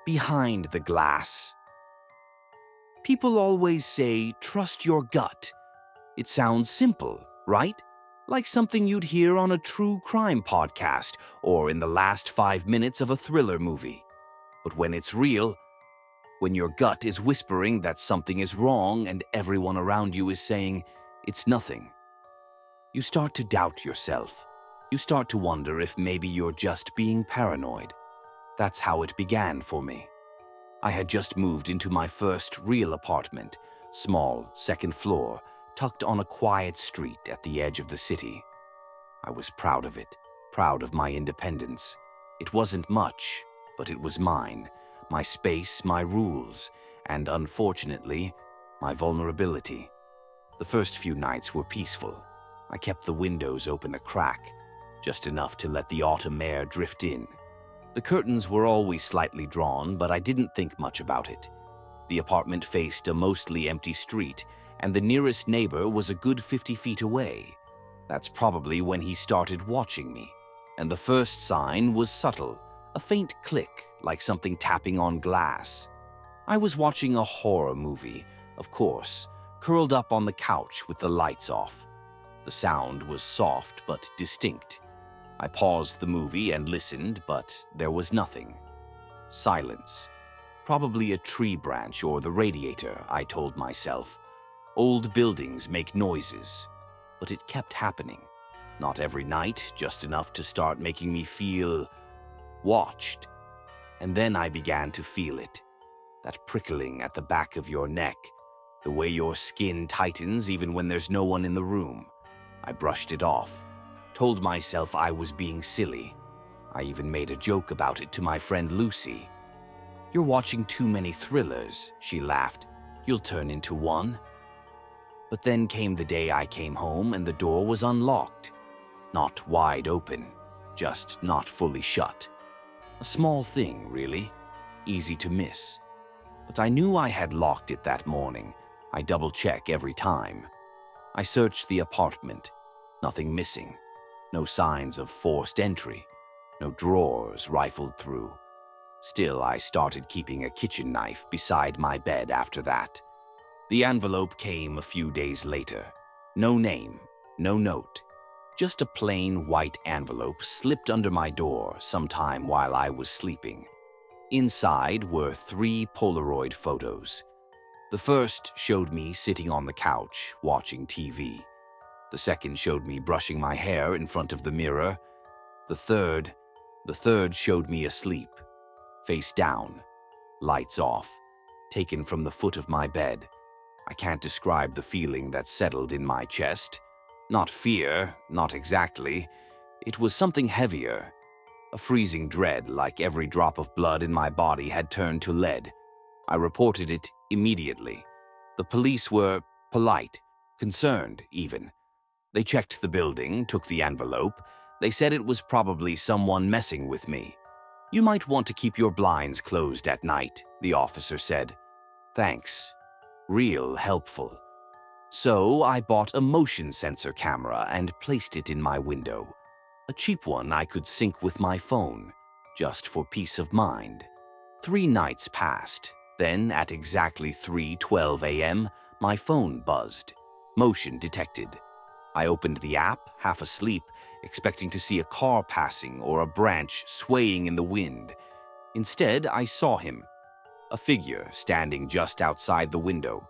behind the glass. People always say, trust your gut. It sounds simple, right? Like something you'd hear on a true crime podcast or in the last 5 minutes of a thriller movie. But when it's real, when your gut is whispering that something is wrong and everyone around you is saying, it's nothing, you start to doubt yourself. You start to wonder if maybe you're just being paranoid. That's how it began for me. I had just moved into my first real apartment, small, second floor, tucked on a quiet street at the edge of the city. I was proud of it, proud of my independence. It wasn't much, but it was mine, my space, my rules, and unfortunately, my vulnerability. The first few nights were peaceful. I kept the windows open a crack, just enough to let the autumn air drift in. The curtains were always slightly drawn, but I didn't think much about it. The apartment faced a mostly empty street, and the nearest neighbor was a good 50 feet away. That's probably when he started watching me. And the first sign was subtle, a faint click, like something tapping on glass. I was watching a horror movie, of course, curled up on the couch with the lights off. The sound was soft but distinct. I paused the movie and listened, but there was nothing. Silence. Probably a tree branch or the radiator, I told myself. Old buildings make noises, but it kept happening. Not every night, just enough to start making me feel watched. And then I began to feel it. That prickling at the back of your neck, the way your skin tightens even when there's no one in the room. I brushed it off. Told myself I was being silly. I even made a joke about it to my friend Lucy. You're watching too many thrillers, she laughed. You'll turn into one. But then came the day I came home and the door was unlocked. Not wide open, just not fully shut. A small thing, really. Easy to miss. But I knew I had locked it that morning. I double-check every time. I searched the apartment. Nothing missing. No signs of forced entry, no drawers rifled through. Still, I started keeping a kitchen knife beside my bed after that. The envelope came a few days later. No name, no note. Just a plain white envelope slipped under my door sometime while I was sleeping. Inside were 3 Polaroid photos. The first showed me sitting on the couch, watching TV. The second showed me brushing my hair in front of the mirror. The third showed me asleep, face down, lights off, taken from the foot of my bed. I can't describe the feeling that settled in my chest. Not fear, not exactly. It was something heavier. A freezing dread, like every drop of blood in my body had turned to lead. I reported it immediately. The police were polite, concerned even. They checked the building, took the envelope. They said it was probably someone messing with me. You might want to keep your blinds closed at night, the officer said. Thanks. Real helpful. So I bought a motion sensor camera and placed it in my window. A cheap one I could sync with my phone, just for peace of mind. 3 nights passed. Then, at exactly 3:12 a.m., my phone buzzed. Motion detected. I opened the app, half asleep, expecting to see a car passing or a branch swaying in the wind. Instead, I saw him. A figure standing just outside the window.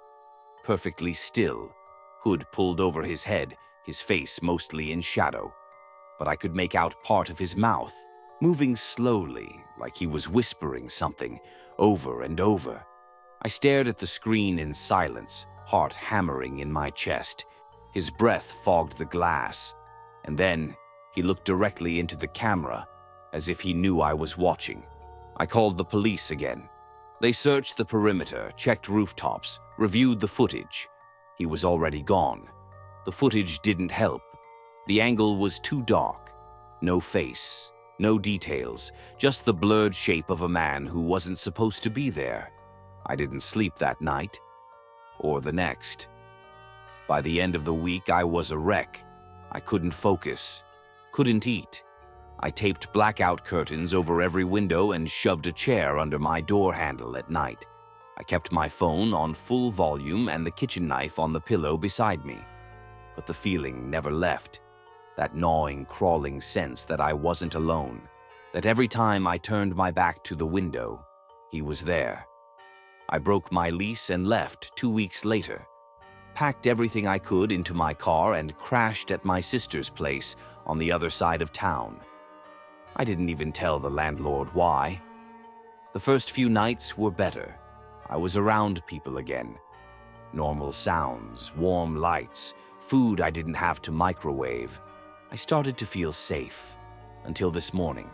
Perfectly still, hood pulled over his head, his face mostly in shadow. But I could make out part of his mouth, moving slowly, like he was whispering something, over and over. I stared at the screen in silence, heart hammering in my chest. His breath fogged the glass, and then he looked directly into the camera, as if he knew I was watching. I called the police again. They searched the perimeter, checked rooftops, reviewed the footage. He was already gone. The footage didn't help. The angle was too dark. No face, no details, just the blurred shape of a man who wasn't supposed to be there. I didn't sleep that night, or the next. By the end of the week, I was a wreck. I couldn't focus, couldn't eat. I taped blackout curtains over every window and shoved a chair under my door handle at night. I kept my phone on full volume and the kitchen knife on the pillow beside me. But the feeling never left. That gnawing, crawling sense that I wasn't alone. That every time I turned my back to the window, he was there. I broke my lease and left 2 weeks later. Packed everything I could into my car and crashed at my sister's place on the other side of town. I didn't even tell the landlord why. The first few nights were better. I was around people again. Normal sounds, warm lights, food I didn't have to microwave. I started to feel safe, until this morning.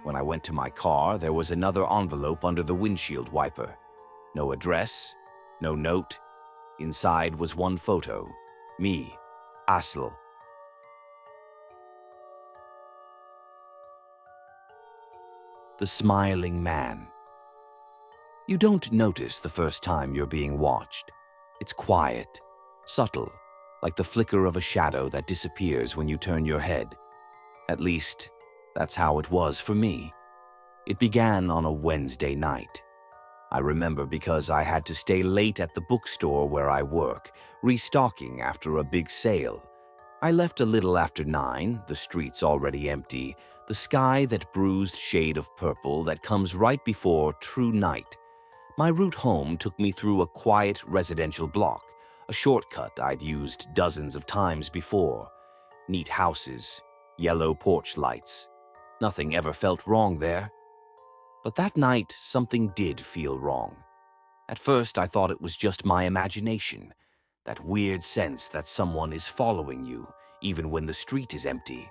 When I went to my car, there was another envelope under the windshield wiper. No address, no note. Inside was one photo. Me, Asl. The smiling man. You don't notice the first time you're being watched. It's quiet, subtle, like the flicker of a shadow that disappears when you turn your head. At least, that's how it was for me. It began on a Wednesday night. I remember because I had to stay late at the bookstore where I work, restocking after a big sale. I left a little after 9, the streets already empty, the sky that bruised shade of purple that comes right before true night. My route home took me through a quiet residential block, a shortcut I'd used dozens of times before. Neat houses, yellow porch lights. Nothing ever felt wrong there. But that night, something did feel wrong. At first, I thought it was just my imagination, that weird sense that someone is following you, even when the street is empty.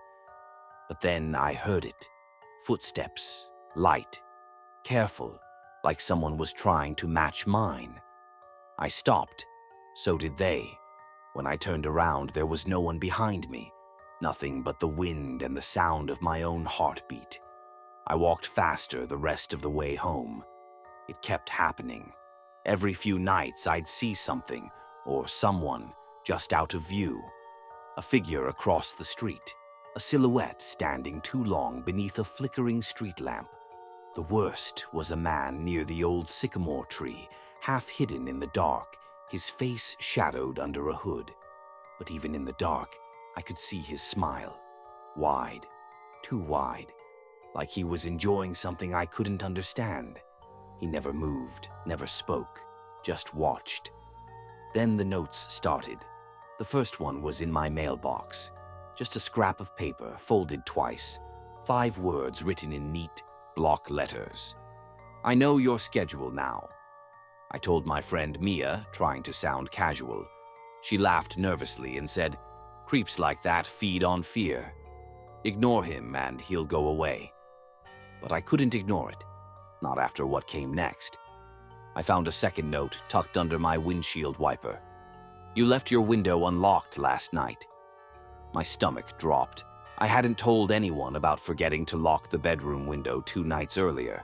But then I heard it. Footsteps, light, careful, like someone was trying to match mine. I stopped. So did they. When I turned around, there was no one behind me. Nothing but the wind and the sound of my own heartbeat. I walked faster the rest of the way home. It kept happening. Every few nights I'd see something, or someone, just out of view. A figure across the street. A silhouette standing too long beneath a flickering street lamp. The worst was a man near the old sycamore tree, half hidden in the dark, his face shadowed under a hood. But even in the dark, I could see his smile. Wide, too wide, like he was enjoying something I couldn't understand. He never moved, never spoke, just watched. Then the notes started. The first one was in my mailbox. Just a scrap of paper, folded twice. 5 words written in neat, block letters. I know your schedule now. I told my friend Mia, trying to sound casual. She laughed nervously and said, "Creeps like that feed on fear. Ignore him and he'll go away." But I couldn't ignore it, not after what came next. I found a second note tucked under my windshield wiper. "You left your window unlocked last night." My stomach dropped. I hadn't told anyone about forgetting to lock the bedroom window 2 nights earlier.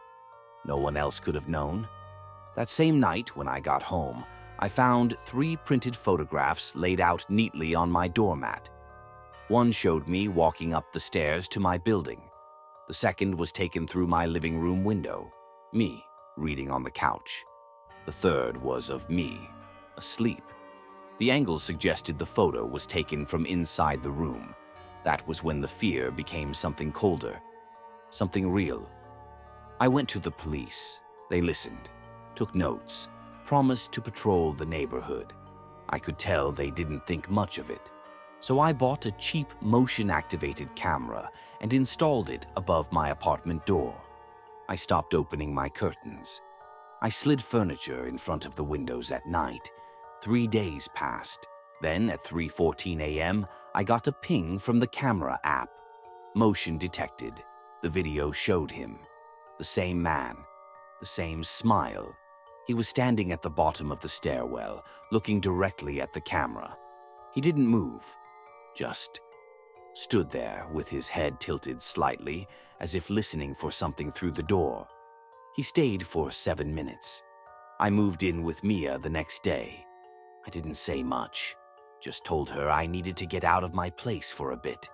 No one else could have known. That same night, when I got home, I found 3 printed photographs laid out neatly on my doormat. One showed me walking up the stairs to my building. The second was taken through my living room window, me reading on the couch. The third was of me, asleep. The angle suggested the photo was taken from inside the room. That was when the fear became something colder, something real. I went to the police. They listened, took notes, promised to patrol the neighborhood. I could tell they didn't think much of it. So I bought a cheap motion-activated camera and installed it above my apartment door. I stopped opening my curtains. I slid furniture in front of the windows at night. 3 days passed. Then, at 3:14 a.m., I got a ping from the camera app. Motion detected. The video showed him. The same man. The same smile. He was standing at the bottom of the stairwell, looking directly at the camera. He didn't move. Just stood there with his head tilted slightly, as if listening for something through the door. He stayed for 7 minutes. I moved in with Mia the next day. I didn't say much, just told her I needed to get out of my place for a bit.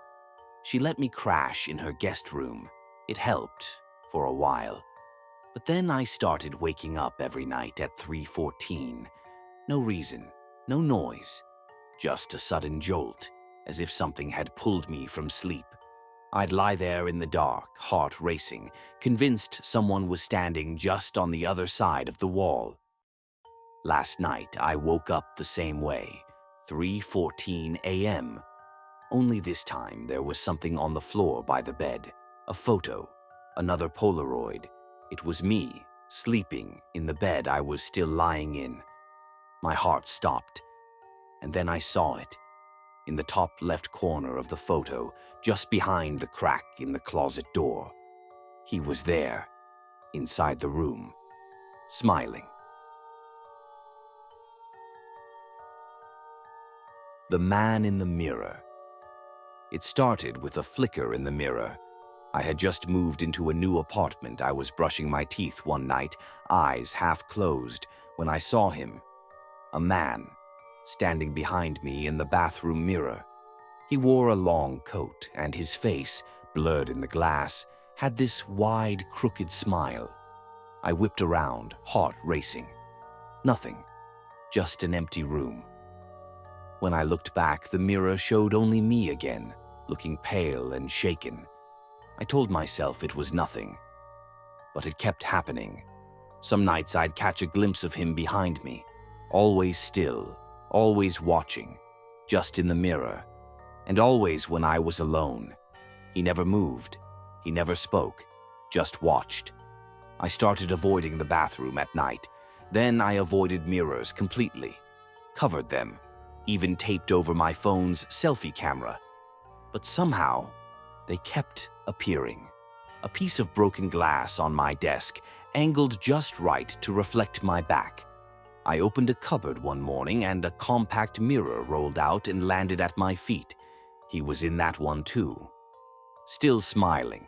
She let me crash in her guest room. It helped for a while. But then I started waking up every night at 3:14. No reason, no noise, just a sudden jolt, as if something had pulled me from sleep. I'd lie there in the dark, heart racing, convinced someone was standing just on the other side of the wall. Last night, I woke up the same way, 3:14 a.m. Only this time, there was something on the floor by the bed. A photo, another Polaroid. It was me, sleeping in the bed I was still lying in. My heart stopped, and then I saw it. In the top left corner of the photo, just behind the crack in the closet door. He was there, inside the room, smiling. The man in the mirror. It started with a flicker in the mirror. I had just moved into a new apartment. I was brushing my teeth one night, eyes half closed, when I saw him. A man, standing behind me in the bathroom mirror. He wore a long coat, and his face, blurred in the glass, had this wide, crooked smile. I whipped around, heart racing. Nothing, just an empty room. When I looked back, the mirror showed only me again, looking pale and shaken. I told myself it was nothing, but it kept happening. Some nights I'd catch a glimpse of him behind me, always still, always watching, just in the mirror, and always when I was alone. He never moved, he never spoke, just watched. I started avoiding the bathroom at night. Then I avoided mirrors completely, covered them, even taped over my phone's selfie camera. But somehow, they kept appearing. A piece of broken glass on my desk, angled just right to reflect my back. I opened a cupboard one morning and a compact mirror rolled out and landed at my feet. He was in that one too. Still smiling,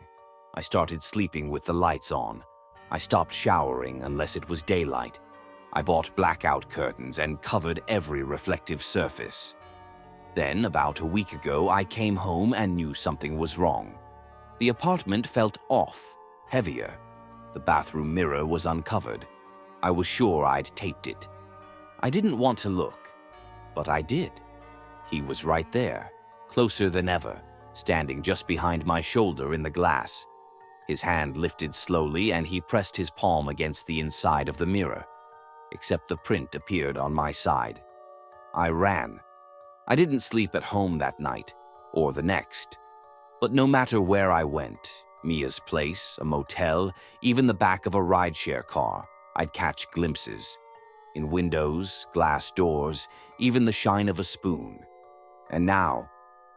I started sleeping with the lights on. I stopped showering unless it was daylight. I bought blackout curtains and covered every reflective surface. Then, about a week ago, I came home and knew something was wrong. The apartment felt off, heavier. The bathroom mirror was uncovered. I was sure I'd taped it. I didn't want to look, but I did. He was right there, closer than ever, standing just behind my shoulder in the glass. His hand lifted slowly and he pressed his palm against the inside of the mirror, except the print appeared on my side. I ran. I didn't sleep at home that night, or the next. But no matter where I went, Mia's place, a motel, even the back of a rideshare car, I'd catch glimpses. In windows, glass doors, even the shine of a spoon. And now,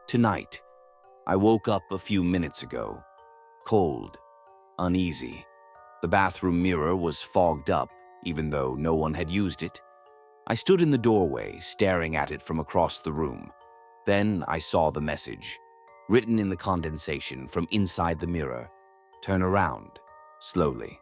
tonight, I woke up a few minutes ago, cold, uneasy. The bathroom mirror was fogged up, even though no one had used it. I stood in the doorway, staring at it from across the room. Then I saw the message, written in the condensation from inside the mirror. Turn around, slowly.